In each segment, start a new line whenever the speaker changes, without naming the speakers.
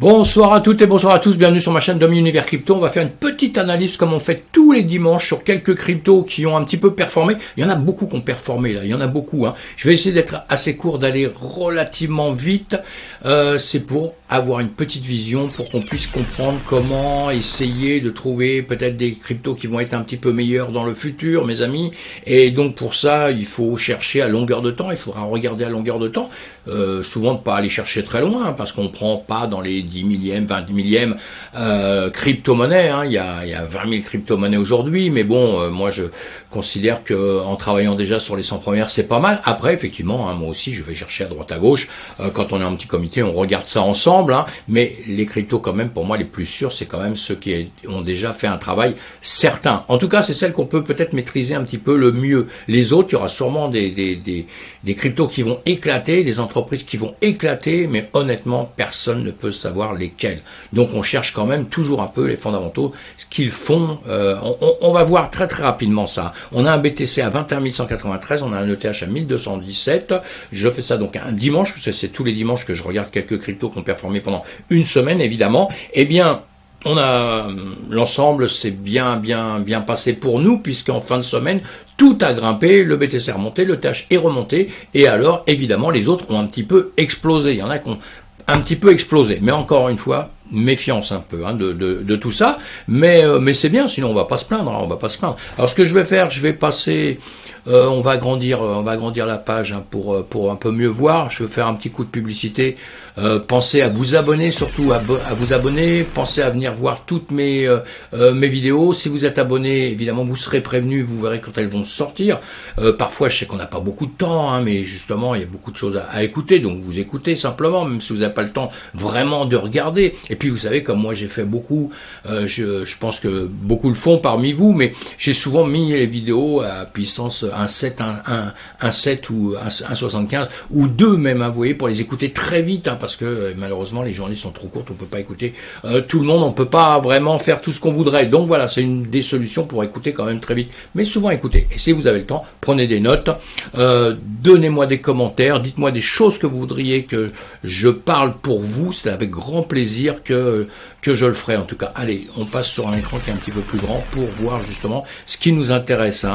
Bonsoir à toutes et bonsoir à tous, bienvenue sur ma chaîne Domi Univers Crypto. On va faire une petite analyse comme on fait tous les dimanches sur quelques cryptos qui ont un petit peu performé. Il y en a beaucoup qui ont performé là, il y en a beaucoup. Je vais essayer d'être assez court, d'aller relativement vite. C'est pour avoir une petite vision, pour qu'on puisse comprendre comment essayer de trouver peut-être des cryptos qui vont être un petit peu meilleurs dans le futur, mes amis. Et donc pour ça, il faut chercher à longueur de temps, il faudra regarder à longueur de temps. Souvent de pas aller chercher très loin, parce qu'on prend pas dans les 10 millièmes, 20 millièmes crypto-monnaies. Il y a 20 000 crypto-monnaies aujourd'hui, mais bon, moi je considère que en travaillant déjà sur les 100 premières, c'est pas mal. Après, effectivement, moi aussi, je vais chercher à droite à gauche. Quand on est en petit comité, on regarde ça ensemble. Mais les cryptos, quand même, pour moi, les plus sûrs, c'est quand même ceux qui ont déjà fait un travail certain. En tout cas, c'est celles qu'on peut peut-être maîtriser un petit peu le mieux. Les autres, il y aura sûrement des cryptos qui vont éclater, des entreprises qui vont éclater, mais honnêtement, personne ne peut savoir lesquelles. Donc on cherche quand même toujours un peu les fondamentaux, ce qu'ils font. On va voir très très rapidement ça. On a un BTC à 21 193, on a un ETH à 1217. Je fais ça donc un dimanche, parce que c'est tous les dimanches que je regarde quelques cryptos qui ont performé pendant une semaine, évidemment. Eh bien, on a l'ensemble, c'est bien passé pour nous, puisqu'en fin de semaine, tout a grimpé, le BTC a remonté, le TH est remonté, et alors, évidemment, les autres ont un petit peu explosé. Il y en a qui ont un petit peu explosé, mais encore une fois, méfiance un peu de tout ça, mais c'est bien, sinon on va pas se plaindre, on va pas se plaindre. Alors ce que je vais faire, je vais passer, on va agrandir la page pour un peu mieux voir. Je vais faire un petit coup de publicité. Pensez à vous abonner, surtout à vous abonner. Pensez à venir voir toutes mes vidéos. Si vous êtes abonné, évidemment, vous serez prévenu. Vous verrez quand elles vont sortir. Parfois, je sais qu'on n'a pas beaucoup de temps, mais justement, il y a beaucoup de choses à écouter. Donc, vous écoutez simplement, même si vous n'avez pas le temps vraiment de regarder. Et puis, vous savez, comme moi, j'ai fait beaucoup. Je pense que beaucoup le font parmi vous, mais j'ai souvent mis les vidéos à puissance 1.7, 1.7 ou 1.75 ou 2 même, vous voyez, pour les écouter très vite, parce que malheureusement les journées sont trop courtes, on peut pas écouter tout le monde, on peut pas vraiment faire tout ce qu'on voudrait. Donc voilà, c'est une des solutions pour écouter quand même très vite, mais souvent écoutez. Et si vous avez le temps, prenez des notes, donnez-moi des commentaires, dites-moi des choses que vous voudriez que je parle pour vous, c'est avec grand plaisir que je le ferai en tout cas. Allez, on passe sur un écran qui est un petit peu plus grand pour voir justement ce qui nous intéresse.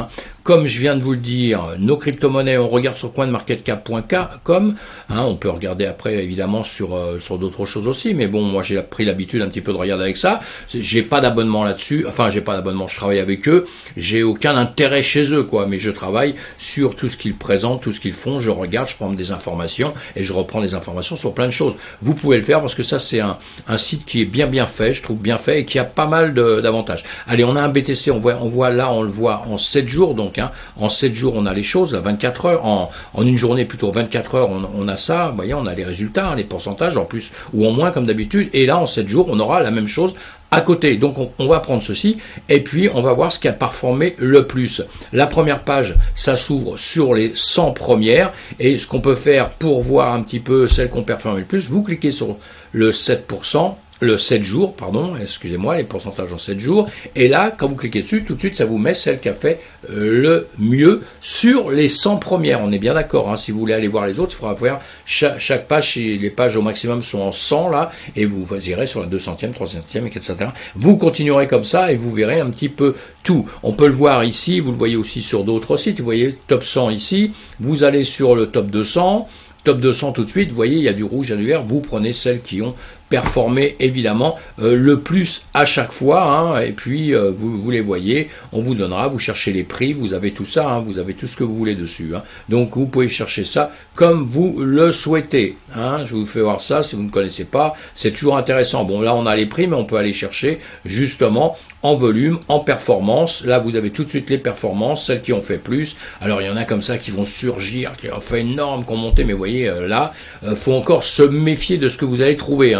Comme je viens de vous le dire, nos crypto-monnaies, on regarde sur coinmarketcap.com. On peut regarder après évidemment sur d'autres choses aussi, mais bon, moi j'ai pris l'habitude un petit peu de regarder avec ça. J'ai pas d'abonnement là-dessus, enfin j'ai pas d'abonnement, je travaille avec eux, j'ai aucun intérêt chez eux, mais je travaille sur tout ce qu'ils présentent, tout ce qu'ils font, je regarde, je prends des informations et je reprends des informations sur plein de choses. Vous pouvez le faire parce que ça c'est un site qui est bien fait, je trouve bien fait et qui a pas mal d'avantages. Allez, on a un BTC, on voit là, on le voit en 7 jours, donc en 7 jours on a les choses, là, 24 heures, en une journée plutôt 24 heures on a ça, vous voyez, on a les résultats, les pourcentages en plus ou en moins comme d'habitude, et là en 7 jours on aura la même chose à côté. Donc on va prendre ceci et puis on va voir ce qui a performé le plus. La première page, ça s'ouvre sur les 100 premières, et ce qu'on peut faire pour voir un petit peu celles qui ont performé le plus, vous cliquez sur le 7%, le 7 jours, pardon, excusez-moi, les pourcentages en 7 jours, et là, quand vous cliquez dessus, tout de suite, ça vous met celle qui a fait le mieux sur les 100 premières. On est bien d'accord, si vous voulez aller voir les autres, il faudra voir chaque page, les pages au maximum sont en 100, là, et vous irez sur la 200e, 300e, etc. Vous continuerez comme ça, et vous verrez un petit peu tout. On peut le voir ici, vous le voyez aussi sur d'autres sites, vous voyez, top 100 ici, vous allez sur le top 200, top 200 tout de suite, vous voyez, il y a du rouge, il y a du vert, vous prenez celles qui ont performer évidemment le plus à chaque fois, et puis vous les voyez, on vous donnera, vous cherchez les prix, vous avez tout ça, vous avez tout ce que vous voulez dessus, donc vous pouvez chercher ça comme vous le souhaitez, je vous fais voir ça si vous ne connaissez pas, c'est toujours intéressant. Bon, là on a les prix, mais on peut aller chercher justement en volume, en performance. Là vous avez tout de suite les performances, celles qui ont fait plus. Alors il y en a comme ça qui vont surgir, qui ont fait énorme, qui ont monté, mais vous voyez là, faut encore se méfier de ce que vous allez trouver,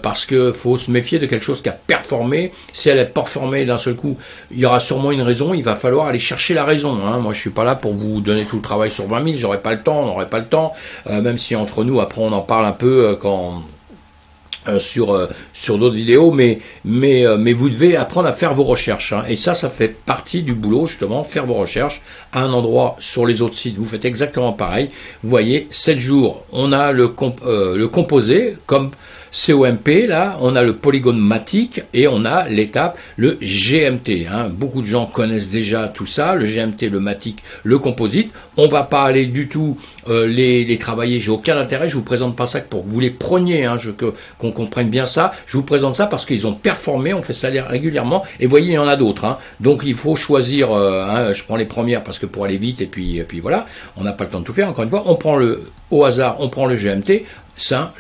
parce que faut se méfier de quelque chose qui a performé. Si elle a performé d'un seul coup, il y aura sûrement une raison, il va falloir aller chercher la raison. Moi je suis pas là pour vous donner tout le travail sur 20 000, j'aurais pas le temps, on n'aurait pas le temps, même si entre nous après on en parle un peu sur d'autres vidéos, mais vous devez apprendre à faire vos recherches, hein. Et ça fait partie du boulot, justement, faire vos recherches à un endroit. Sur les autres sites, vous faites exactement pareil. Vous voyez, 7 jours, on a le composé, comme COMP, là, on a le polygone matique et on a l'étape, le GMT, hein. Beaucoup de gens connaissent déjà tout ça, le GMT, le matique, le composite. On va pas aller du tout les travailler, j'ai aucun intérêt, je vous présente pas ça pour que vous les preniez, hein, qu'on comprenne bien ça. Je vous présente ça parce qu'ils ont performé, on fait ça régulièrement, et vous voyez, il y en a d'autres, hein. Donc il faut choisir, hein, je prends les premières parce que pour aller vite, et puis voilà, on n'a pas le temps de tout faire, encore une fois, on prend au hasard, on prend le GMT, ça,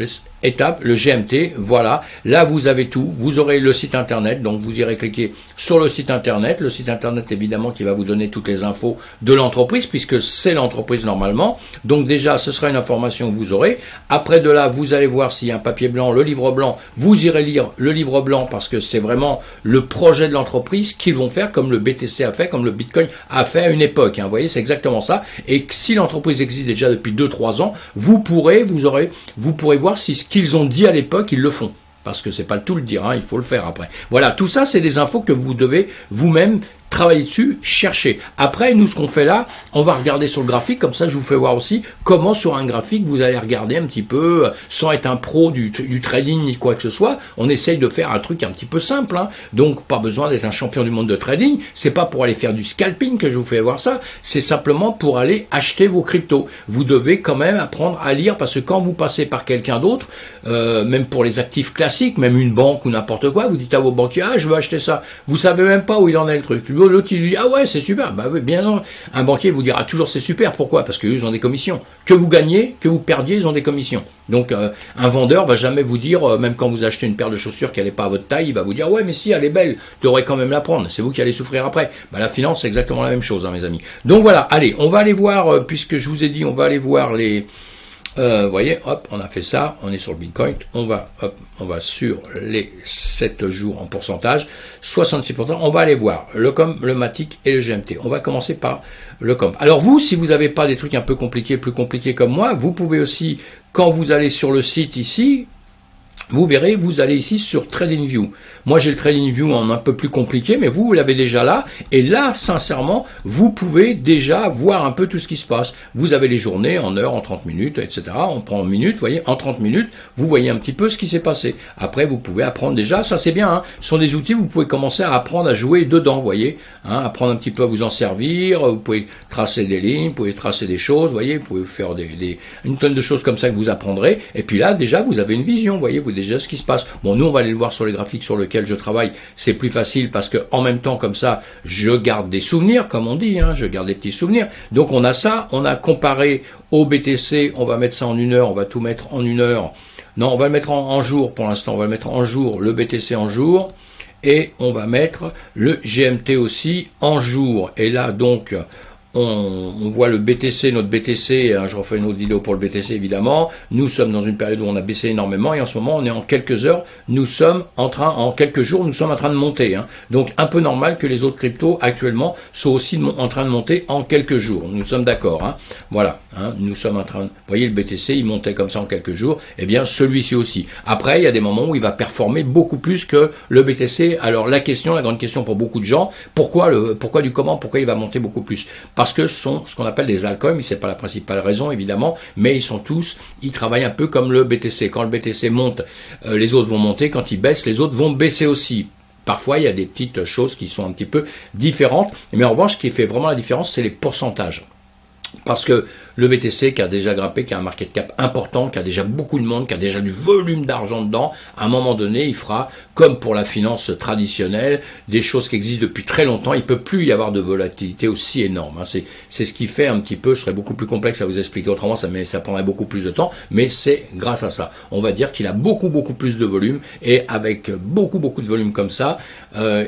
étape, le GMT, voilà, là vous avez tout, vous aurez le site internet, donc vous irez cliquer sur le site internet évidemment qui va vous donner toutes les infos de l'entreprise, puisque c'est l'entreprise normalement, donc déjà ce sera une information que vous aurez. Après de là, vous allez voir s'il y a un papier blanc, le livre blanc, vous irez lire le livre blanc, parce que c'est vraiment le projet de l'entreprise qu'ils vont faire, comme le BTC a fait, comme le Bitcoin a fait à une époque, hein, vous voyez, c'est exactement ça, et si l'entreprise existe déjà depuis 2-3 ans, vous pourrez voir si ce qu'ils ont dit à l'époque, ils le font. Parce que c'est pas tout le dire, hein, il faut le faire après. Voilà, tout ça, c'est des infos que vous devez vous-même travailler dessus, chercher. Après, nous, ce qu'on fait là, on va regarder sur le graphique, comme ça, je vous fais voir aussi comment sur un graphique, vous allez regarder un petit peu, sans être un pro du trading ni quoi que ce soit, on essaye de faire un truc un petit peu simple, hein. Donc, pas besoin d'être un champion du monde de trading, c'est pas pour aller faire du scalping que je vous fais voir ça, c'est simplement pour aller acheter vos cryptos. Vous devez quand même apprendre à lire, parce que quand vous passez par quelqu'un d'autre, même pour les actifs classiques, même une banque ou n'importe quoi, vous dites à vos banquiers, ah, je veux acheter ça. Vous savez même pas où il en est le truc. L'autre, il lui dit, ah ouais, c'est super. Bah oui, bien non. Un banquier vous dira toujours c'est super. Pourquoi? Parce qu'eux, ils ont des commissions. Que vous gagnez, que vous perdiez, ils ont des commissions. Donc, un vendeur va jamais vous dire, même quand vous achetez une paire de chaussures qui n'est pas à votre taille, il va vous dire, ouais, mais si, elle est belle, tu devrais quand même la prendre. C'est vous qui allez souffrir après. Bah, la finance, c'est exactement la même chose, hein, mes amis. Donc voilà, allez, on va aller voir, puisque je vous ai dit, on va aller voir les... voyez, hop, on a fait ça, on est sur le Bitcoin, on va sur les 7 jours en pourcentage, 66%, on va aller voir le COM, le MATIC et le GMT. On va commencer par le COM. Alors vous, si vous n'avez pas des trucs un peu compliqués, plus compliqués comme moi, vous pouvez aussi, quand vous allez sur le site ici, vous verrez, vous allez ici sur TradingView. Moi, j'ai le TradingView en un peu plus compliqué, mais vous l'avez déjà là. Et là, sincèrement, vous pouvez déjà voir un peu tout ce qui se passe. Vous avez les journées en heures, en 30 minutes, etc. On prend en minutes, vous voyez, en 30 minutes, vous voyez un petit peu ce qui s'est passé. Après, vous pouvez apprendre déjà, ça c'est bien, hein. Ce sont des outils, vous pouvez commencer à apprendre à jouer dedans, vous voyez, hein, apprendre un petit peu à vous en servir, vous pouvez tracer des lignes, vous pouvez tracer des choses, vous voyez, vous pouvez faire une tonne de choses comme ça que vous apprendrez. Et puis là, déjà, vous avez une vision, vous voyez, vous déjà ce qui se passe. Bon, nous, on va aller le voir sur les graphiques sur lesquels je travaille. C'est plus facile parce que en même temps, comme ça, je garde des souvenirs, comme on dit, hein, je garde des petits souvenirs. Donc, on a ça, on a comparé au BTC, on va mettre ça en 1 heure, on va tout mettre en 1 heure. Non, on va le mettre en jour pour l'instant, on va le mettre en jour, le BTC en jour, et on va mettre le GMT aussi en jour. Et là, donc, on voit le BTC, notre BTC, hein, je refais une autre vidéo pour le BTC évidemment, nous sommes dans une période où on a baissé énormément et en ce moment on est en quelques heures, en quelques jours nous sommes en train de monter, hein. Donc un peu normal que les autres cryptos actuellement soient aussi en train de monter en quelques jours, nous sommes d'accord, hein. Voilà, hein, nous sommes en train de, vous voyez le BTC il montait comme ça en quelques jours, et bien celui-ci aussi. Après il y a des moments où il va performer beaucoup plus que le BTC. Alors la grande question pour beaucoup de gens, pourquoi il va monter beaucoup plus? Parce que ce sont ce qu'on appelle des altcoins, c'est pas la principale raison évidemment, mais ils travaillent un peu comme le BTC. Quand le BTC monte, les autres vont monter, quand il baisse, les autres vont baisser aussi. Parfois, il y a des petites choses qui sont un petit peu différentes, mais en revanche, ce qui fait vraiment la différence, c'est les pourcentages. Parce que le BTC qui a déjà grimpé, qui a un market cap important, qui a déjà beaucoup de monde, qui a déjà du volume d'argent dedans, à un moment donné, il fera, comme pour la finance traditionnelle, des choses qui existent depuis très longtemps. Il ne peut plus y avoir de volatilité aussi énorme, hein. C'est ce qui fait un petit peu, ce serait beaucoup plus complexe à vous expliquer autrement, ça prendrait beaucoup plus de temps, mais c'est grâce à ça. On va dire qu'il a beaucoup plus de volume, et avec beaucoup de volume comme ça,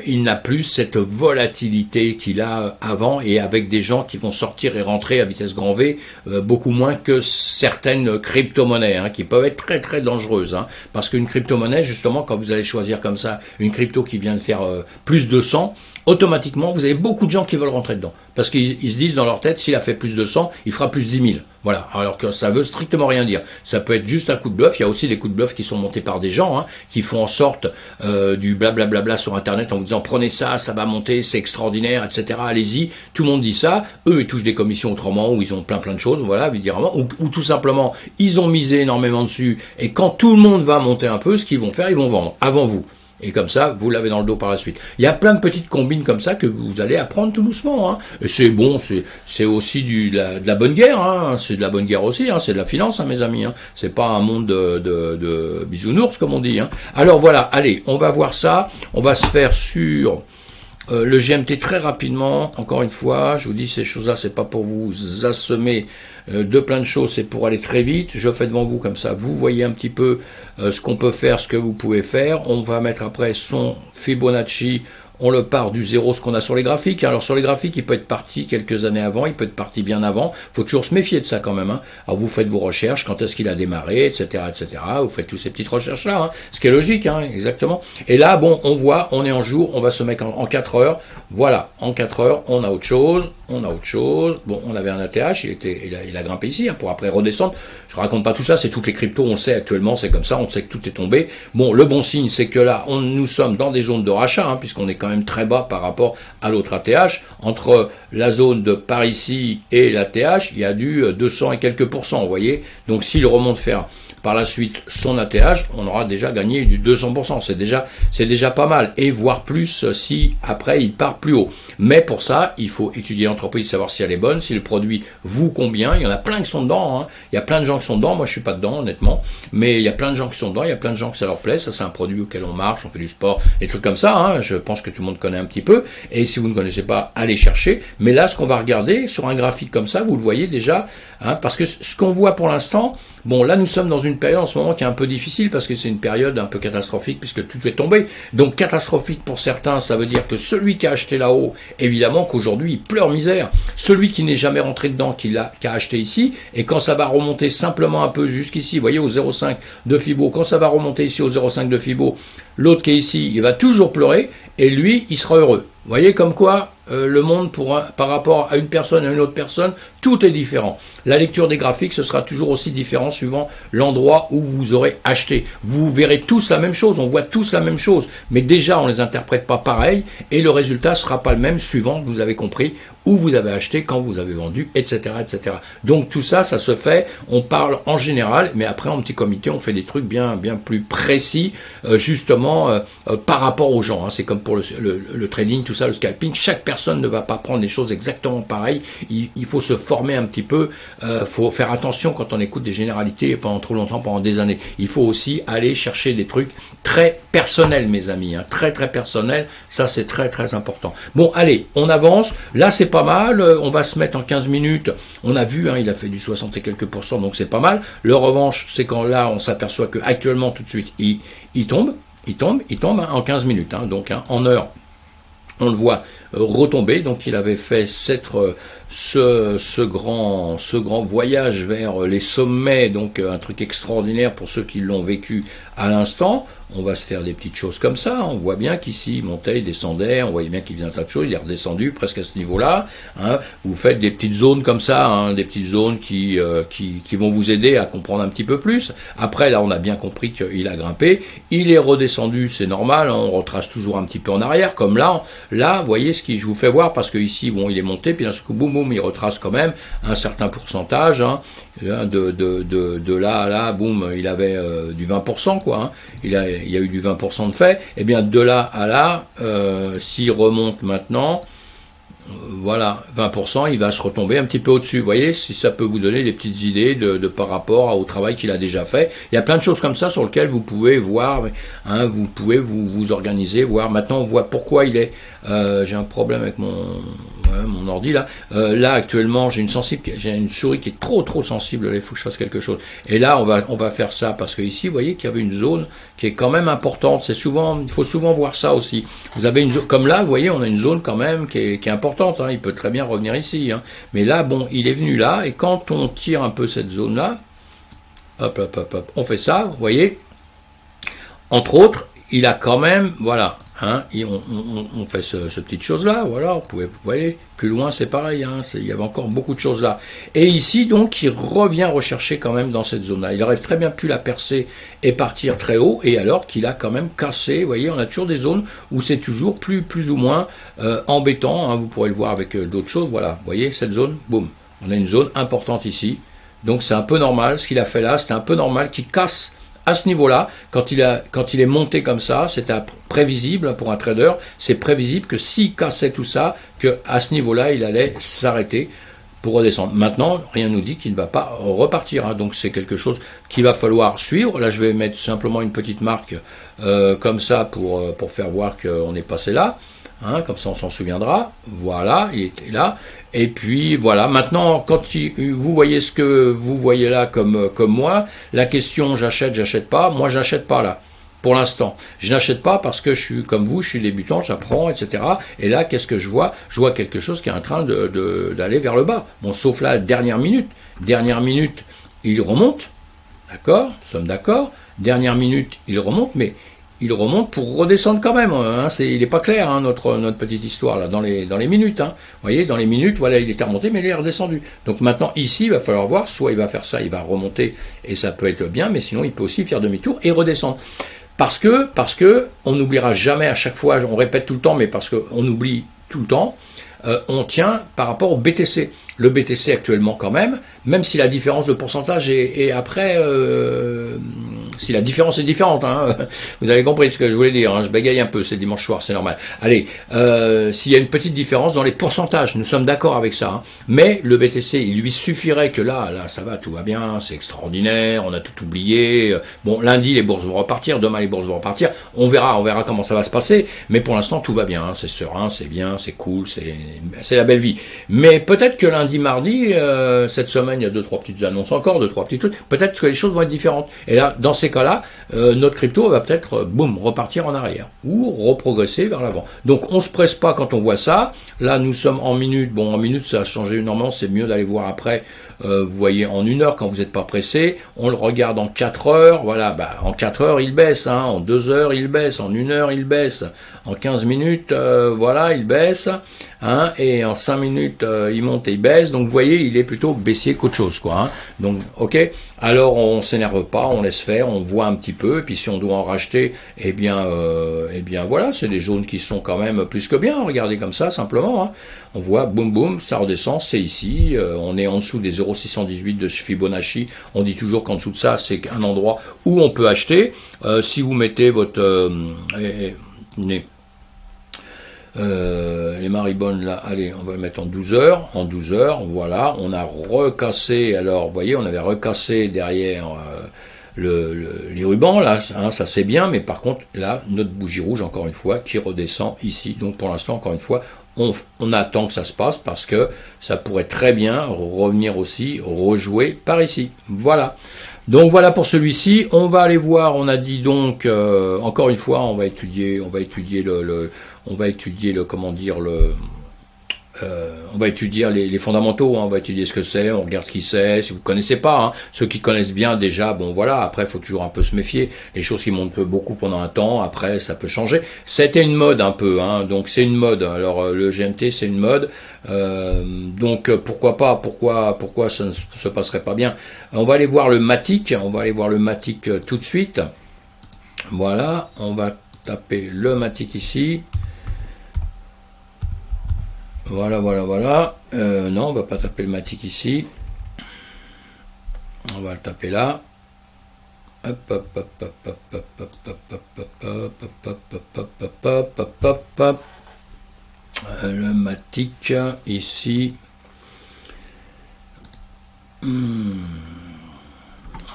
il n'a plus cette volatilité qu'il a avant, et avec des gens qui vont sortir et rentrer à vitesse grand V, beaucoup moins que certaines crypto-monnaies, hein, qui peuvent être très dangereuses, hein, parce qu'une crypto-monnaie, justement, quand vous allez choisir comme ça une crypto qui vient de faire plus de 100, automatiquement, vous avez beaucoup de gens qui veulent rentrer dedans. Parce qu'ils se disent dans leur tête, s'il a fait plus de 100, il fera plus 10 000. Voilà. Alors que ça veut strictement rien dire. Ça peut être juste un coup de bluff. Il y a aussi des coups de bluff qui sont montés par des gens, hein, qui font en sorte du blablabla sur Internet en vous disant prenez ça, ça va monter, c'est extraordinaire, etc. Allez-y. Tout le monde dit ça. Eux, ils touchent des commissions autrement, ou ils ont plein de choses, voilà, évidemment. Ou tout simplement, ils ont misé énormément dessus. Et quand tout le monde va monter un peu, ce qu'ils vont faire, ils vont vendre avant vous. Et comme ça, vous l'avez dans le dos par la suite. Il y a plein de petites combines comme ça que vous allez apprendre tout doucement. Hein. Et c'est bon, c'est aussi de la bonne guerre. Hein. C'est de la bonne guerre aussi. Hein. C'est de la finance, hein, mes amis. Hein. C'est pas un monde de bisounours, comme on dit. Hein. Alors voilà, allez, on va voir ça. On va se faire sur le GMT très rapidement. Encore une fois, je vous dis, ces choses-là, c'est pas pour vous assommer de plein de choses, c'est pour aller très vite. Je fais devant vous comme ça, vous voyez un petit peu ce qu'on peut faire, ce que vous pouvez faire. On va mettre après son Fibonacci, on le part du zéro, ce qu'on a sur les graphiques. Alors sur les graphiques, il peut être parti quelques années avant, il peut être parti bien avant. Il faut toujours se méfier de ça quand même. Hein. Alors vous faites vos recherches, quand est-ce qu'il a démarré, etc., etc. Vous faites toutes ces petites recherches-là, hein. Ce qui est logique, hein, exactement. Et là, bon, on voit, on est en jour, on va se mettre en 4 heures. Voilà, en 4 heures, on a autre chose. On a autre chose. Bon, on avait un ATH, il a grimpé ici, hein, pour après redescendre. Je raconte pas tout ça, c'est toutes les cryptos, on le sait actuellement, c'est comme ça, on sait que tout est tombé. Bon, le bon signe, c'est que là, nous sommes dans des zones de rachat, hein, puisqu'on est quand même très bas par rapport à l'autre ATH. Entre la zone de par ici et l'ATH, il y a du 200 et quelques %, vous voyez. Donc, s'il remonte faire par la suite son ATH, on aura déjà gagné du 200%. C'est déjà pas mal. Et voire plus si après il part plus haut. Mais pour ça, il faut étudier l'entreprise, savoir si elle est bonne, si le produit vous convient. Il y en a plein qui sont dedans. Hein. Il y a plein de gens qui sont dedans. Moi, je suis pas dedans, honnêtement. Mais il y a plein de gens qui sont dedans. Il y a plein de gens que ça leur plaît. Ça, c'est un produit auquel on marche, on fait du sport, des trucs comme ça. Hein. Je pense que tout le monde connaît un petit peu. Et si vous ne connaissez pas, allez chercher. Mais là, ce qu'on va regarder sur un graphique comme ça, vous le voyez déjà. Hein, parce que ce qu'on voit pour l'instant, bon, là, nous sommes dans une période en ce moment qui est un peu difficile parce que c'est une période un peu catastrophique puisque tout est tombé. Donc, catastrophique pour certains, ça veut dire que celui qui a acheté là-haut, évidemment qu'aujourd'hui, il pleure misère. Celui qui n'est jamais rentré dedans, qui a acheté ici, et quand ça va remonter simplement un peu jusqu'ici, vous voyez, au 0,5 de Fibo, quand ça va remonter ici au 0,5 de Fibo, l'autre qui est ici, il va toujours pleurer et lui, il sera heureux. Vous voyez comme quoi le monde par rapport à une personne et à une autre personne, tout est différent. La lecture des graphiques, ce sera toujours aussi différent suivant l'endroit où vous aurez acheté. Vous verrez tous la même chose, on voit tous la même chose, mais déjà on les interprète pas pareil et le résultat sera pas le même suivant, vous avez compris, où vous avez acheté, quand vous avez vendu, etc., etc. Donc tout ça, ça se fait, on parle en général, mais après en petit comité, on fait des trucs bien plus précis, justement par rapport aux gens. Hein. C'est comme pour le trading, tout ça, le scalping. Chaque personne ne va pas prendre les choses exactement pareilles. Il faut se former un petit peu. Faut faire attention quand on écoute des généralités pendant trop longtemps, pendant des années. Il faut aussi aller chercher des trucs très personnels, mes amis. Hein. Très personnels. Ça, c'est très important. Bon, allez, on avance. Là, c'est pas mal. On va se mettre en 15 minutes. On a vu, hein, il a fait du 60 et quelques %, donc c'est pas mal. Le revanche, c'est quand là, on s'aperçoit que actuellement, tout de suite, il tombe hein, en 15 minutes. Hein, donc, hein, en heure, on le voit retomber. Donc, il avait fait ce grand voyage vers les sommets, donc un truc extraordinaire pour ceux qui l'ont vécu à l'instant. On va se faire des petites choses comme ça. On voit bien qu'ici, il montait, il descendait. On voyait bien qu'il faisait un tas de choses. Il est redescendu presque à ce niveau-là. Hein. Vous faites des petites zones comme ça, hein, des petites zones qui vont vous aider à comprendre un petit peu plus. Après, là, on a bien compris qu'il a grimpé. Il est redescendu, c'est normal. Hein, on retrace toujours un petit peu en arrière, comme là. Là, vous voyez ce que je vous fais voir, parce que ici, bon, il est monté, puis d'un coup, boum, il retrace quand même un certain pourcentage. Hein, de là à là, boum, il avait du 20%, quoi. Hein. Il y a eu du 20% de fait. Et bien, de là à là, s'il remonte maintenant, voilà, 20%, il va se retomber un petit peu au-dessus. Vous voyez, si ça peut vous donner des petites idées de par rapport au travail qu'il a déjà fait. Il y a plein de choses comme ça sur lesquelles vous pouvez voir, hein, vous pouvez vous organiser, voir. Maintenant, on voit pourquoi il est... j'ai un problème avec mon ordi là. Là, actuellement, j'ai une souris qui est trop sensible. Il faut que je fasse quelque chose. Et là, on va faire ça parce que ici, vous voyez qu'il y avait une zone qui est quand même importante. Il faut souvent voir ça aussi. Vous avez une zone, comme là, vous voyez, on a une zone quand même qui est importante. Hein. Il peut très bien revenir ici. Hein. Mais là, bon, il est venu là. Et quand on tire un peu cette zone-là, hop, on fait ça. Vous voyez, entre autres, il a quand même, voilà. Hein, et on fait ce petite chose-là, voilà, vous voyez, plus loin c'est pareil, hein, il y avait encore beaucoup de choses là. Et ici, donc, il revient rechercher quand même dans cette zone-là. Il aurait très bien pu la percer et partir très haut, et alors qu'il a quand même cassé, vous voyez, on a toujours des zones où c'est toujours plus ou moins embêtant, hein, vous pourrez le voir avec d'autres choses, voilà, vous voyez, cette zone, boum, on a une zone importante ici, donc c'est un peu normal, ce qu'il a fait là, c'était un peu normal qu'il casse à ce niveau-là, quand il est monté comme ça, c'était prévisible pour un trader, c'est prévisible que s'il cassait tout ça, qu'à ce niveau-là, il allait s'arrêter pour redescendre. Maintenant, rien ne nous dit qu'il ne va pas repartir, hein, donc c'est quelque chose qu'il va falloir suivre. Là, je vais mettre simplement une petite marque comme ça pour faire voir qu'on est passé là. Hein, comme ça on s'en souviendra, voilà, il était là, et puis voilà, maintenant quand vous voyez ce que vous voyez là comme moi, la question j'achète pas, moi j'achète pas là, pour l'instant, je n'achète pas parce que je suis comme vous, je suis débutant, j'apprends, etc. Et là, qu'est-ce que je vois? Je vois quelque chose qui est en train d'aller vers le bas, bon, sauf là, dernière minute, il remonte, d'accord, nous sommes d'accord, dernière minute, il remonte, mais il remonte pour redescendre quand même. Hein, il n'est pas clair, hein, notre petite histoire, là, dans les minutes. Hein. Vous voyez, dans les minutes, voilà, il était remonté, mais il est redescendu. Donc maintenant, ici, il va falloir voir, soit il va faire ça, il va remonter, et ça peut être bien, mais sinon, il peut aussi faire demi-tour et redescendre. Parce que, on n'oubliera jamais à chaque fois, on répète tout le temps, mais parce qu'on oublie tout le temps, on tient par rapport au BTC. Le BTC actuellement quand même si la différence de pourcentage est après... si la différence est différente, hein, vous avez compris ce que je voulais dire, hein, je bégaye un peu, c'est dimanche soir, c'est normal. Allez, s'il y a une petite différence dans les pourcentages, nous sommes d'accord avec ça, hein, mais le BTC, il lui suffirait que là, ça va, tout va bien, c'est extraordinaire, on a tout oublié, bon, lundi, les bourses vont repartir, demain, les bourses vont repartir, on verra comment ça va se passer, mais pour l'instant, tout va bien, hein, c'est serein, c'est bien, c'est cool, c'est la belle vie. Mais peut-être que lundi, mardi, cette semaine, il y a 2-3 petites annonces encore, 2-3 petits trucs, peut-être que les choses vont être différentes. Et là, dans ces cas-là, notre crypto va peut-être, boum, repartir en arrière ou reprogresser vers l'avant. Donc, on se presse pas quand on voit ça. Là, nous sommes en minutes. Bon, en minutes, ça a changé énormément. C'est mieux d'aller voir après. Vous voyez, en 1 heure, quand vous n'êtes pas pressé. On le regarde en 4 heures. Voilà, bah, en 4 heures, il baisse. Hein. En 2 heures, il baisse. En 1 heure, il baisse. En 15 minutes, voilà, il baisse. Hein. Et en 5 minutes, il monte et il baisse. Donc, vous voyez, il est plutôt baissier qu'autre chose, quoi. Hein. Donc, ok. Alors, on s'énerve pas, on laisse faire, on voit un petit peu. Et puis, si on doit en racheter, eh bien voilà, c'est des zones qui sont quand même plus que bien. Regardez comme ça, simplement. Hein. On voit, boum, boum, ça redescend, c'est ici. On est en dessous des 0,618 de Fibonacci. On dit toujours qu'en dessous de ça, c'est un endroit où on peut acheter. Si vous mettez votre... les maribonnes là, allez, on va le mettre en 12 heures. En 12 heures, voilà, on a recassé, alors, vous voyez, on avait recassé derrière les rubans, là, hein, ça c'est bien, mais par contre, là, notre bougie rouge, encore une fois, qui redescend ici. Donc, pour l'instant, encore une fois, on attend que ça se passe parce que ça pourrait très bien revenir aussi, rejouer par ici. Voilà. Donc voilà pour celui-ci. On va aller voir. On a dit donc encore une fois, on va étudier on va étudier les fondamentaux, hein, on va étudier ce que c'est, on regarde qui c'est, si vous connaissez pas, hein, ceux qui connaissent bien déjà, bon voilà, après il faut toujours un peu se méfier, les choses qui montent beaucoup pendant un temps, après ça peut changer. C'était une mode un peu, hein, donc c'est une mode, alors le GMT c'est une mode, donc pourquoi pas, pourquoi ça ne se passerait pas bien. On va aller voir le Matic, tout de suite, voilà, on va taper le Matic ici. Voilà. Non, on va pas taper le Matic ici. On va le taper là. Le Matic ici.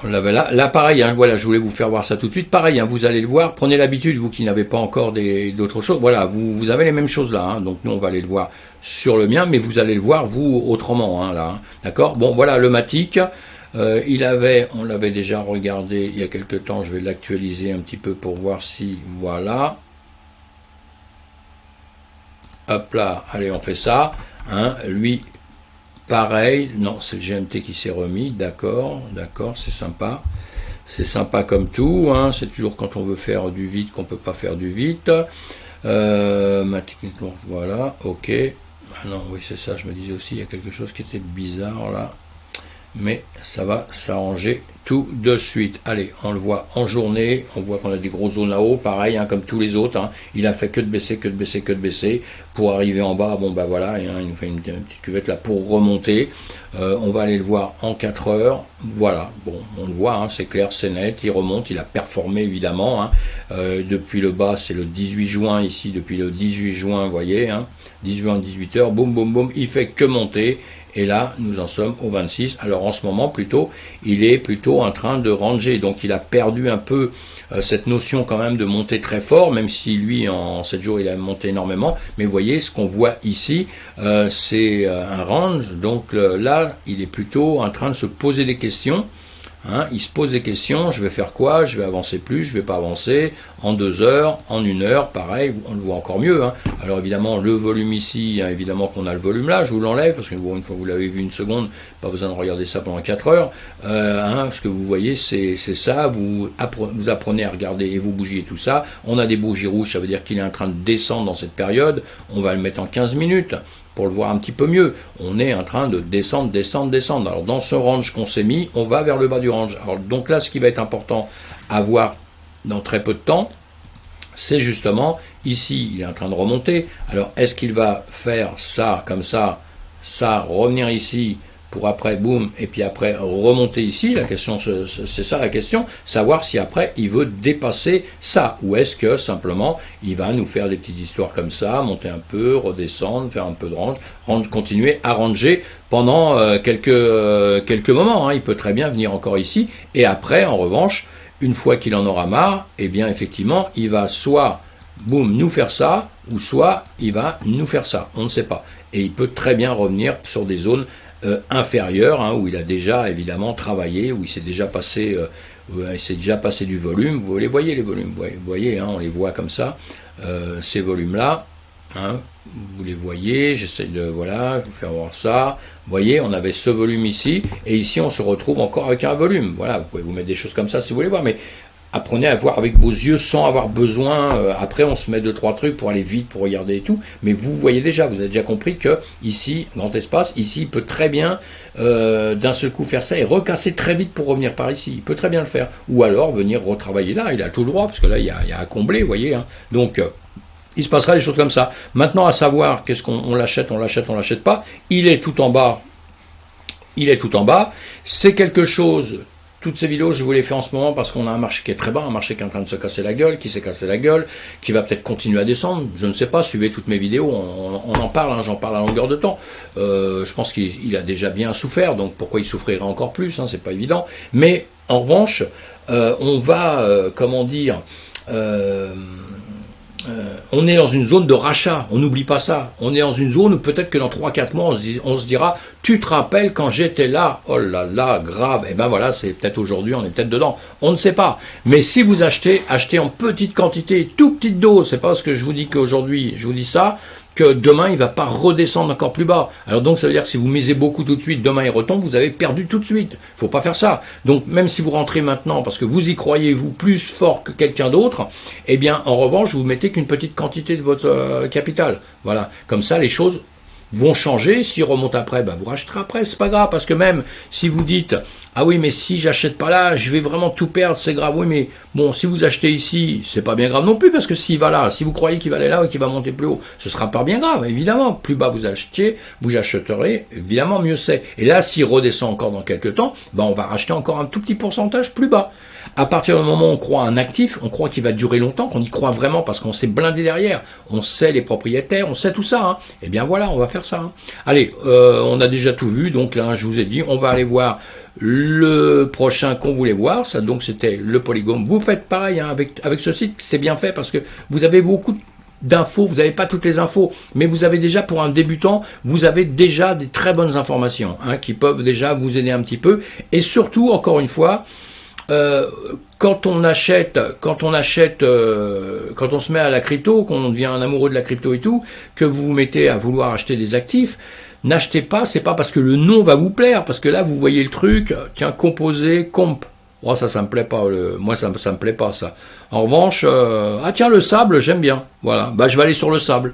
On l'avait là. Là, pareil, hein, voilà, je voulais vous faire voir ça tout de suite. Pareil, hein, vous allez le voir. Prenez l'habitude, vous qui n'avez pas encore d'autres choses. Voilà, vous avez les mêmes choses là. Hein, donc, nous, on va aller le voir sur le mien, mais vous allez le voir, vous, autrement. Hein, là, hein, d'accord. Bon, voilà, le Matic. On l'avait déjà regardé il y a quelques temps. Je vais l'actualiser un petit peu pour voir si... Voilà. Hop là, allez, on fait ça. Hein, lui... Pareil, non, c'est le GMT qui s'est remis, d'accord, c'est sympa. C'est sympa comme tout, hein, c'est toujours quand on veut faire du vite qu'on peut pas faire du vite. Ma technique, voilà, ok. Ah non, oui, c'est ça, je me disais aussi, il y a quelque chose qui était bizarre là. Mais ça va s'arranger tout de suite. Allez, on le voit en journée, on voit qu'on a des gros zones là-haut, pareil, hein, comme tous les autres, hein. Il a fait que de baisser, que de baisser, que de baisser, pour arriver en bas, bon bah voilà, hein, il nous fait une petite cuvette là pour remonter. On va aller le voir en 4 heures, voilà, bon, on le voit, hein, c'est clair, c'est net, il remonte, il a performé évidemment, hein. Depuis le bas, c'est le 18 juin ici, depuis le 18 juin, vous voyez, hein, 18 à 18 heures, boum, boum, boum, il fait que monter. Et là, nous en sommes au 26. Alors en ce moment, plutôt, il est plutôt en train de ranger. Donc il a perdu un peu cette notion quand même de monter très fort, même si lui, en 7 jours, il a monté énormément. Mais vous voyez, ce qu'on voit ici, c'est un range. Donc là, il est plutôt en train de se poser des questions. Hein, il se pose des questions, je vais faire quoi, je vais avancer plus, je vais pas avancer, en 2 heures, en 1 heure, pareil, on le voit encore mieux. Hein. Alors évidemment, le volume ici, hein, évidemment qu'on a le volume là, je vous l'enlève, parce que bon, une fois que vous l'avez vu une seconde, pas besoin de regarder ça pendant 4 heures. Hein, ce que vous voyez, c'est ça, vous apprenez à regarder et vous bougiez tout ça. On a des bougies rouges, ça veut dire qu'il est en train de descendre dans cette période, on va le mettre en 15 minutes. Pour le voir un petit peu mieux, on est en train de descendre, descendre, descendre. Alors dans ce range qu'on s'est mis, on va vers le bas du range. Alors donc là, ce qui va être important à voir dans très peu de temps, c'est justement, ici, il est en train de remonter. Alors est-ce qu'il va faire ça, comme ça, revenir ici, pour après, boum, et puis après remonter ici, la question, c'est ça la question, savoir si après il veut dépasser ça, ou est-ce que simplement il va nous faire des petites histoires comme ça, monter un peu, redescendre, faire un peu de range, continuer à ranger pendant quelques moments, hein. Il peut très bien venir encore ici, et après, en revanche, une fois qu'il en aura marre, eh bien effectivement, il va soit, boum, nous faire ça, ou soit il va nous faire ça, on ne sait pas. Et il peut très bien revenir sur des zones inférieur, hein, où il a déjà évidemment travaillé, où il s'est déjà passé du volume. Vous les voyez les volumes, vous voyez, hein, on les voit comme ça, ces volumes là, hein, vous les voyez, j'essaie de voilà, vous faire voir ça. Vous voyez, on avait ce volume ici, et ici on se retrouve encore avec un volume. Voilà, vous pouvez vous mettre des choses comme ça si vous voulez voir, mais apprenez à voir avec vos yeux sans avoir besoin. Après, on se met 2-3 trucs pour aller vite, pour regarder et tout. Mais vous voyez déjà, vous avez déjà compris que ici, grand espace, ici, il peut très bien d'un seul coup faire ça et recasser très vite pour revenir par ici. Il peut très bien le faire. Ou alors venir retravailler là. Il a tout le droit parce que là, il y a à combler, vous voyez. Hein. Donc il se passera des choses comme ça. Maintenant, à savoir, qu'est-ce qu'on l'achète, on l'achète pas. Il est tout en bas. C'est quelque chose. Toutes ces vidéos, je vous les fais en ce moment parce qu'on a un marché qui est très bas, un marché qui est en train de se casser la gueule, qui s'est cassé la gueule, qui va peut-être continuer à descendre. Je ne sais pas, suivez toutes mes vidéos, on en parle, hein, j'en parle à longueur de temps. Je pense qu'il a déjà bien souffert, donc pourquoi il souffrirait encore plus, hein, c'est pas évident. Mais en revanche, on va, on est dans une zone de rachat, on n'oublie pas ça. On est dans une zone où peut-être que dans 3-4 mois, on se dira, tu te rappelles quand j'étais là, oh là là, grave, et ben voilà, c'est peut-être aujourd'hui, on est peut-être dedans, on ne sait pas. Mais si vous achetez en petite quantité, toute petite dose, c'est pas parce que je vous dis qu'aujourd'hui, je vous dis ça, que demain, il ne va pas redescendre encore plus bas. Alors donc, ça veut dire que si vous misez beaucoup tout de suite, demain il retombe, vous avez perdu tout de suite. Il ne faut pas faire ça. Donc, même si vous rentrez maintenant, parce que vous y croyez, vous, plus fort que quelqu'un d'autre, eh bien, en revanche, vous mettez qu'une petite quantité de votre capital. Voilà. Comme ça, les choses vont changer. S'ils remontent après, ben vous racheterez après, c'est pas grave, parce que même si vous dites, ah oui, mais si j'achète pas là, je vais vraiment tout perdre, c'est grave. Oui, mais bon, si vous achetez ici, c'est pas bien grave non plus, parce que s'il va là, si vous croyez qu'il va aller là ou qu'il va monter plus haut, ce sera pas bien grave, évidemment. Plus bas vous achetiez, vous achèterez, évidemment, mieux c'est. Et là, s'il redescend encore dans quelques temps, ben on va racheter encore un tout petit pourcentage plus bas. À partir du moment où on croit à un actif, on croit qu'il va durer longtemps, qu'on y croit vraiment parce qu'on s'est blindé derrière, on sait les propriétaires, on sait tout ça. Hein. Eh bien voilà, on va faire ça. Hein. Allez, on a déjà tout vu, donc là je vous ai dit, on va aller voir le prochain qu'on voulait voir. Ça donc c'était le polygone. Vous faites pareil hein, avec ce site, c'est bien fait parce que vous avez beaucoup d'infos, vous n'avez pas toutes les infos, mais vous avez déjà, pour un débutant, vous avez déjà des très bonnes informations hein, qui peuvent déjà vous aider un petit peu. Et surtout, encore une fois, quand on se met à la crypto, qu'on devient un amoureux de la crypto et tout, que vous vous mettez à vouloir acheter des actifs, n'achetez pas, c'est pas parce que le nom va vous plaire, parce que là vous voyez le truc, tiens, composé, comp, Oh, ça me plaît pas. Moi, ça me plaît pas, ça. En revanche, ah tiens, le sable, j'aime bien. Voilà. Bah, je vais aller sur le sable.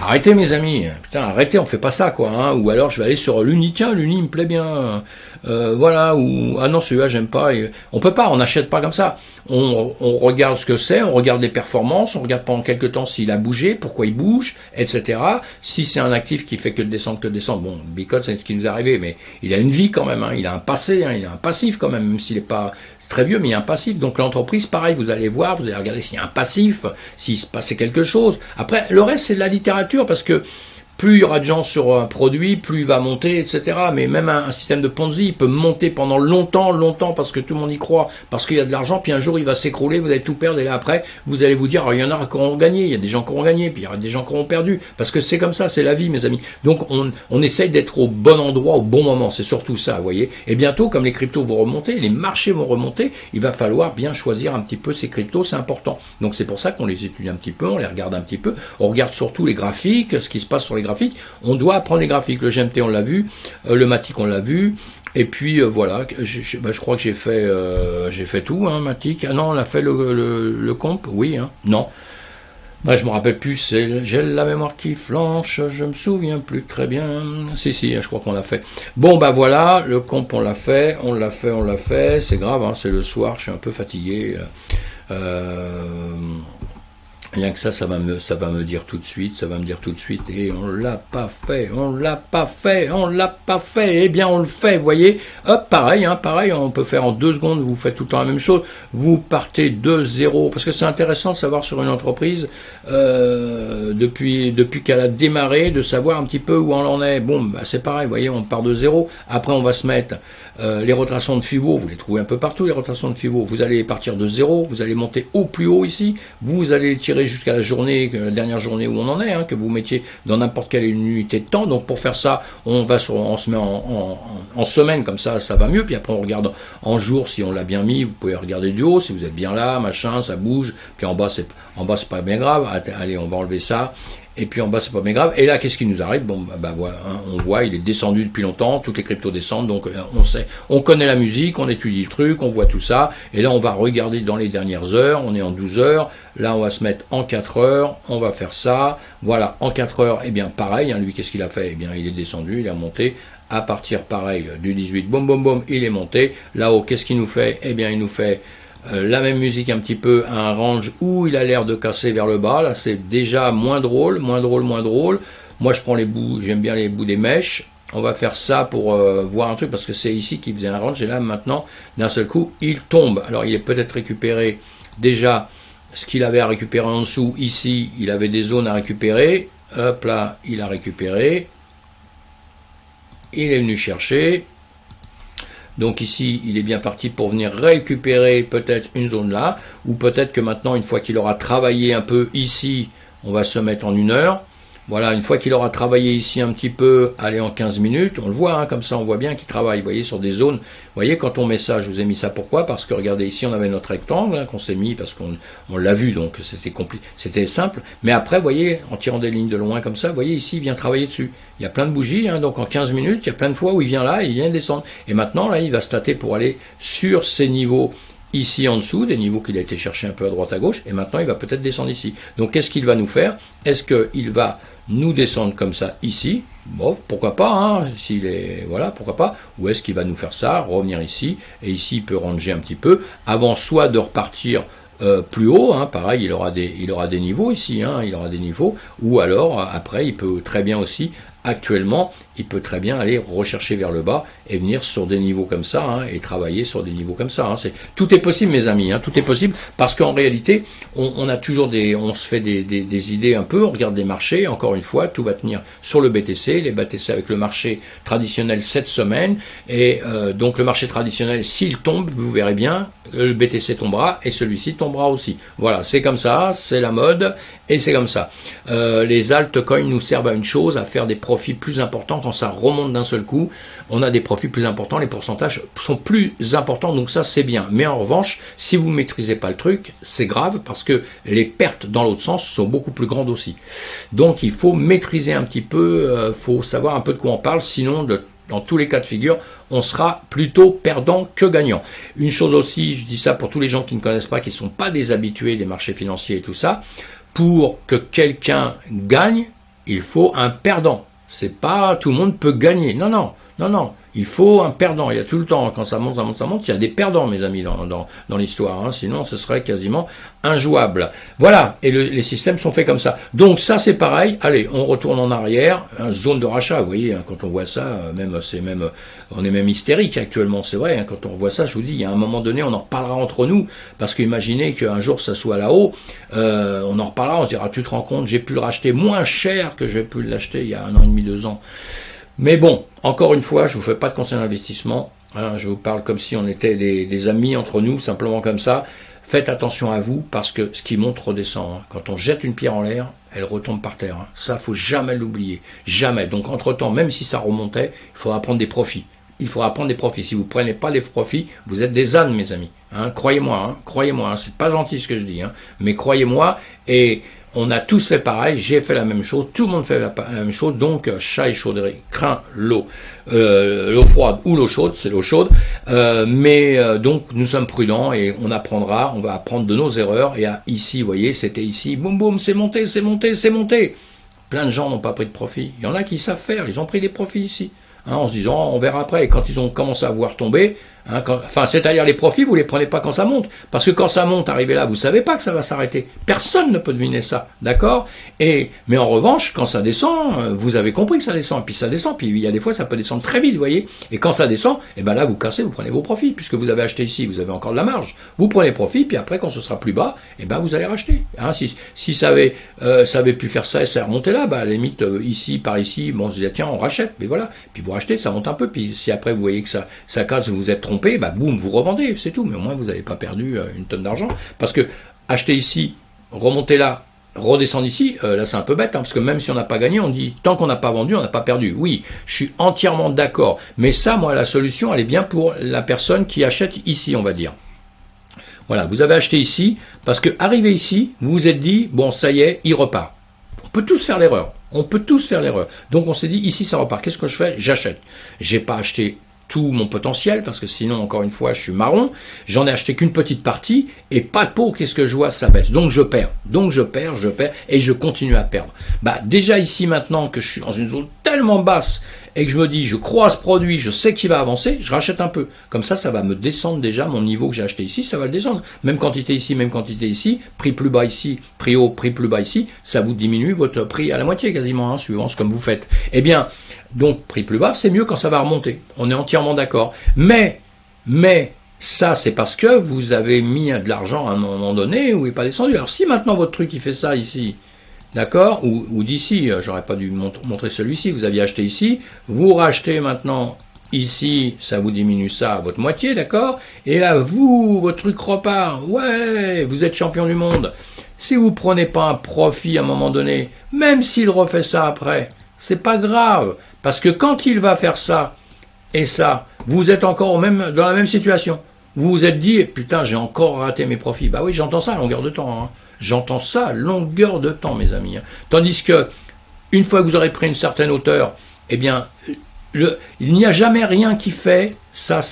Arrêtez, mes amis. Putain, arrêtez, on fait pas ça, quoi. Hein. Ou alors, je vais aller sur l'Uni. Tiens, l'Uni me plaît bien. Voilà. Ou ah non, celui-là, j'aime pas. Et on peut pas. On n'achète pas comme ça. On regarde ce que c'est. On regarde les performances. On regarde pendant quelques temps s'il a bougé, pourquoi il bouge, etc. Si c'est un actif qui fait que descendre, Bon, Bitcoin, c'est ce qui nous est arrivé, mais il a une vie quand même. Hein. Il a un passé. Hein. Il a un passif quand même s'il est pas très vieux, mais il y a un passif. Donc l'entreprise, pareil, vous allez voir, vous allez regarder s'il y a un passif, s'il se passait quelque chose. Après, le reste, c'est de la littérature, parce que plus il y aura de gens sur un produit, plus il va monter, etc. Mais même un système de Ponzi, il peut monter pendant longtemps, parce que tout le monde y croit, parce qu'il y a de l'argent, puis un jour il va s'écrouler, vous allez tout perdre, et là après, vous allez vous dire, oh, il y en a qui auront gagné, il y a des gens qui auront gagné, puis il y aura des gens qui auront perdu, parce que c'est comme ça, c'est la vie, mes amis. Donc on essaye d'être au bon endroit, au bon moment, c'est surtout ça, vous voyez. Et bientôt, comme les cryptos vont remonter, les marchés vont remonter, il va falloir bien choisir un petit peu ces cryptos, c'est important. Donc c'est pour ça qu'on les étudie un petit peu, on les regarde un petit peu, on regarde surtout les graphiques, ce qui se passe sur les graphiques. On doit apprendre les graphiques. Le GMT, on l'a vu. Le Matic, on l'a vu. Et puis, voilà. Je crois que j'ai fait tout, hein, Matic. Ah non, on a fait le comp. Oui, hein. Non. Je me rappelle plus. J'ai la mémoire qui flanche. Je me souviens plus très bien. Si, je crois qu'on l'a fait. Bon, voilà. Le comp, on l'a fait. On l'a fait. C'est grave, hein. C'est le soir. Je suis un peu fatigué. Rien que ça va me dire tout de suite, et on l'a pas fait, eh bien on le fait, vous voyez, hop, pareil, on peut faire en 2 secondes, vous faites tout le temps la même chose, vous partez de zéro, parce que c'est intéressant de savoir sur une entreprise, depuis qu'elle a démarré, de savoir un petit peu où on en est. Bon, c'est pareil, vous voyez, on part de zéro, après on va se mettre les rotations de Fibo, vous les trouvez un peu partout, les rotations de Fibo, vous allez partir de zéro, vous allez monter au plus haut ici, vous allez les tirer jusqu'à la dernière journée où on en est, hein, que vous mettiez dans n'importe quelle unité de temps. Donc pour faire ça, on se met en semaine, comme ça va mieux, puis après on regarde en jour si on l'a bien mis, vous pouvez regarder du haut, si vous êtes bien là, machin, ça bouge, puis en bas c'est pas bien grave, allez, on va enlever ça. Et puis en bas, c'est pas bien grave. Et là, qu'est-ce qui nous arrive? Bon, voilà, hein, on voit, il est descendu depuis longtemps, toutes les cryptos descendent, donc on connaît la musique, on étudie le truc, on voit tout ça. Et là, on va regarder dans les dernières heures, on est en 12 heures. Là, on va se mettre en 4 heures, on va faire ça. Voilà, en 4 heures, eh bien, pareil, hein, lui, qu'est-ce qu'il a fait? Eh bien, il est descendu, il est remonté. À partir, pareil, du 18, boum, il est monté. Là-haut, qu'est-ce qu'il nous fait? Eh bien, il nous fait la même musique un petit peu à un range où il a l'air de casser vers le bas. Là, c'est déjà moins drôle. Moi, je prends les bouts, j'aime bien les bouts des mèches. On va faire ça pour voir un truc, parce que c'est ici qu'il faisait un range, et là, maintenant, d'un seul coup, il tombe. Alors, il est peut-être récupéré déjà ce qu'il avait à récupérer en dessous. Ici, il avait des zones à récupérer. Hop là, il a récupéré. Il est venu chercher. Donc ici, il est bien parti pour venir récupérer peut-être une zone là, ou peut-être que maintenant, une fois qu'il aura travaillé un peu ici, on va se mettre en 1 heure. Voilà, une fois qu'il aura travaillé ici un petit peu, allez, en 15 minutes, on le voit, hein, comme ça on voit bien qu'il travaille, vous voyez, sur des zones. Vous voyez, quand on met ça, je vous ai mis ça pourquoi? Parce que regardez, ici on avait notre rectangle, hein, qu'on s'est mis, parce qu'on l'a vu, donc c'était simple. Mais après, vous voyez, en tirant des lignes de loin comme ça, vous voyez, ici il vient travailler dessus. Il y a plein de bougies, hein, donc en 15 minutes, il y a plein de fois où il vient là et il vient descendre. Et maintenant, là, il va se tâter pour aller sur ces niveaux ici en dessous, des niveaux qu'il a été chercher un peu à droite à gauche, et maintenant il va peut-être descendre ici. Donc qu'est-ce qu'il va nous faire? Est-ce qu'il va nous descendre comme ça ici? Bon, pourquoi pas, hein, s'il est, voilà, pourquoi pas. Ou est-ce qu'il va nous faire ça, revenir ici, et ici il peut ranger un petit peu, avant soit de repartir plus haut, hein, pareil, il aura des niveaux ici, hein, il aura des niveaux, ou alors après il peut très bien aussi, actuellement, il peut très bien aller rechercher vers le bas et venir sur des niveaux comme ça, hein, et travailler sur des niveaux comme ça. Hein. Tout est possible, mes amis, hein, tout est possible, parce qu'en réalité, on a toujours on se fait des idées un peu, on regarde les marchés, encore une fois, tout va tenir sur le BTC, les BTC avec le marché traditionnel cette semaine, et donc le marché traditionnel, s'il tombe, vous verrez bien, le BTC tombera, et celui-ci tombera aussi. Voilà, c'est comme ça, c'est la mode, et c'est comme ça. Les altcoins nous servent à une chose, à faire des profits plus importants quand ça remonte d'un seul coup. On a des profits plus importants, les pourcentages sont plus importants, donc ça c'est bien. Mais en revanche, si vous ne maîtrisez pas le truc, c'est grave parce que les pertes dans l'autre sens sont beaucoup plus grandes aussi. Donc il faut maîtriser un petit peu, faut savoir un peu de quoi on parle, sinon dans tous les cas de figure, on sera plutôt perdant que gagnant. Une chose aussi, je dis ça pour tous les gens qui ne connaissent pas, qui ne sont pas des habitués des marchés financiers et tout ça, pour que quelqu'un gagne, il faut un perdant. C'est pas tout le monde peut gagner. Non, non, non, non. Il faut un perdant. Il y a tout le temps, quand ça monte, ça monte, ça monte, il y a des perdants, mes amis, dans l'histoire. Hein. Sinon, ce serait quasiment injouable. Voilà. Et les systèmes sont faits comme ça. Donc, ça, c'est pareil. Allez, on retourne en arrière. Zone de rachat. Vous voyez, hein, quand on voit ça, on est même hystérique actuellement. C'est vrai. Hein, quand on voit ça, je vous dis, il y a un moment donné, on en reparlera entre nous. Parce qu'imaginez qu'un jour, ça soit là-haut. On en reparlera. On se dira, tu te rends compte, j'ai pu le racheter moins cher que j'ai pu l'acheter il y a 1 an et demi, 2 ans. Mais bon, encore une fois, je vous fais pas de conseil d'investissement, hein, je vous parle comme si on était des amis entre nous, simplement comme ça. Faites attention à vous, parce que ce qui monte redescend. Hein. Quand on jette une pierre en l'air, elle retombe par terre. Hein. Ça, faut jamais l'oublier. Jamais. Donc, entre-temps, même si ça remontait, il faudra prendre des profits. Il faudra prendre des profits. Si vous ne prenez pas les profits, vous êtes des ânes, mes amis. Hein, croyez-moi, hein, c'est pas gentil ce que je dis, hein, mais croyez-moi, et on a tous fait pareil, j'ai fait la même chose, tout le monde fait la même chose, donc chat et chaudrée craint l'eau froide ou l'eau chaude, c'est l'eau chaude, donc nous sommes prudents et on apprendra, on va apprendre de nos erreurs, et ici, vous voyez, c'était ici, boum boum, c'est monté, c'est monté, c'est monté. Plein de gens n'ont pas pris de profit, il y en a qui savent faire, ils ont pris des profits ici. Hein, en se disant, on verra après. Et quand ils ont commencé à voir tomber, hein, c'est-à-dire les profits, vous les prenez pas quand ça monte. Parce que quand ça monte, arrivé là, vous savez pas que ça va s'arrêter. Personne ne peut deviner ça. D'accord? Mais en revanche, quand ça descend, vous avez compris que ça descend. Et puis ça descend. Puis il y a des fois, ça peut descendre très vite, vous voyez. Et quand ça descend, et ben là, vous cassez, vous prenez vos profits. Puisque vous avez acheté ici, vous avez encore de la marge. Vous prenez profit, puis après, quand ce sera plus bas, et ben vous allez racheter. Hein, si ça avait pu faire ça et ça remontait là, à la limite, ici, par ici, bon, je disais, tiens, on rachète. Mais voilà. Puis vous rachetez, ça monte un peu, puis si après vous voyez que ça casse, vous vous êtes trompé, boum, vous revendez, c'est tout, mais au moins vous n'avez pas perdu une tonne d'argent, parce que acheter ici, remonter là, redescendre ici, là c'est un peu bête, hein, parce que même si on n'a pas gagné, on dit, tant qu'on n'a pas vendu, on n'a pas perdu. Oui, je suis entièrement d'accord, mais ça, moi, la solution, elle est bien pour la personne qui achète ici, on va dire. Voilà, vous avez acheté ici, parce que arrivé ici, vous vous êtes dit, bon, ça y est, il repart. On peut tous faire l'erreur. On peut tous faire l'erreur. Donc on s'est dit, ici ça repart. Qu'est-ce que je fais? J'achète. J'ai pas acheté tout mon potentiel, parce que sinon, encore une fois, je suis marron. J'en ai acheté qu'une petite partie, et pas de peau, qu'est-ce que je vois? Ça baisse. Donc je perds. Donc je perds, et je continue à perdre. Déjà ici, maintenant, que je suis dans une zone tellement basse, et que je me dis, je crois à ce produit, je sais qu'il va avancer, je rachète un peu. Comme ça va me descendre déjà, mon niveau que j'ai acheté ici, ça va le descendre. Même quantité ici, prix plus bas ici, prix haut, prix plus bas ici, ça vous diminue votre prix à la moitié quasiment, hein, suivant ce comme vous faites. Eh bien, donc prix plus bas, c'est mieux quand ça va remonter. On est entièrement d'accord. Mais, ça, c'est parce que vous avez mis de l'argent à un moment donné où il n'est pas descendu. Alors si maintenant votre truc, il fait ça ici, d'accord, ou d'ici, j'aurais pas dû montrer celui-ci, vous aviez acheté ici, vous rachetez maintenant ici, ça vous diminue ça à votre moitié, d'accord, et là, votre truc repart, ouais, vous êtes champion du monde. Si vous prenez pas un profit à un moment donné, même s'il refait ça après, c'est pas grave, parce que quand il va faire ça, et ça, vous êtes encore dans la même situation. Vous vous êtes dit, putain, j'ai encore raté mes profits. Bah oui, j'entends ça à longueur de temps, hein. J'entends ça à longueur de temps, mes amis. Tandis que, une fois que vous aurez pris une certaine hauteur, eh bien, il n'y a jamais rien qui fait ça,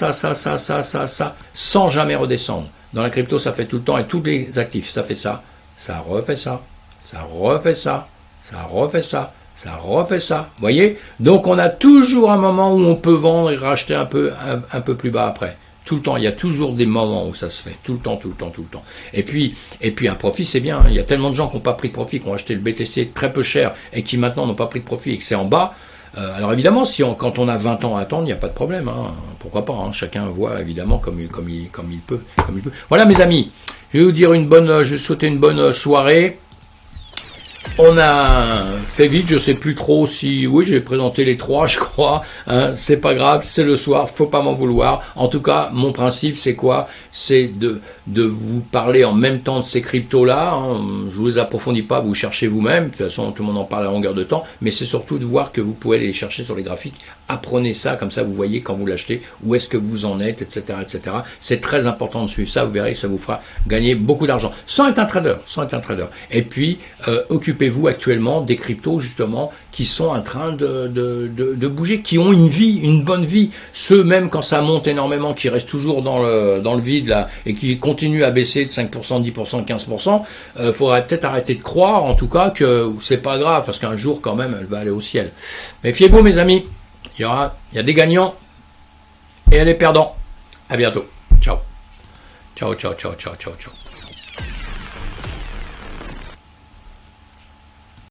sans jamais redescendre. Dans la crypto, ça fait tout le temps, et tous les actifs, ça fait ça, ça refait ça, ça refait ça, ça refait ça, ça refait ça. Vous voyez? Donc, on a toujours un moment où on peut vendre et racheter un peu plus bas après. Tout le temps, il y a toujours des moments où ça se fait, tout le temps. Et puis un profit, c'est bien. Il y a tellement de gens qui n'ont pas pris de profit, qui ont acheté le BTC très peu cher et qui maintenant n'ont pas pris de profit et que c'est en bas. Alors évidemment, quand on a 20 ans à attendre, il n'y a pas de problème. Hein. Pourquoi pas, hein. Chacun voit évidemment comme il peut. Voilà, mes amis. Je vais vous souhaiter une bonne soirée. On a fait vite, je sais plus trop si... Oui, j'ai présenté les 3, je crois. Hein, c'est pas grave, c'est le soir, faut pas m'en vouloir. En tout cas, mon principe, c'est quoi? C'est de vous parler en même temps de ces cryptos-là. Hein. Je vous les approfondis pas, vous cherchez vous-même. De toute façon, tout le monde en parle à longueur de temps. Mais c'est surtout de voir que vous pouvez aller les chercher sur les graphiques. Apprenez ça, comme ça, vous voyez quand vous l'achetez, où est-ce que vous en êtes, etc., etc. C'est très important de suivre ça. Vous verrez que ça vous fera gagner beaucoup d'argent. Sans être un trader. Et puis, occupez occupez-vous actuellement des cryptos justement qui sont en train de bouger, qui ont une vie, une bonne vie. Ceux même quand ça monte énormément, qui restent toujours dans le vide là et qui continuent à baisser de 5%, 10%, 15%, faudrait peut-être arrêter de croire en tout cas que c'est pas grave parce qu'un jour quand même elle va aller au ciel. Méfiez-vous mes amis, il y a des gagnants et il y a des perdants. À bientôt. Ciao. Ciao, ciao, ciao, ciao, ciao, ciao.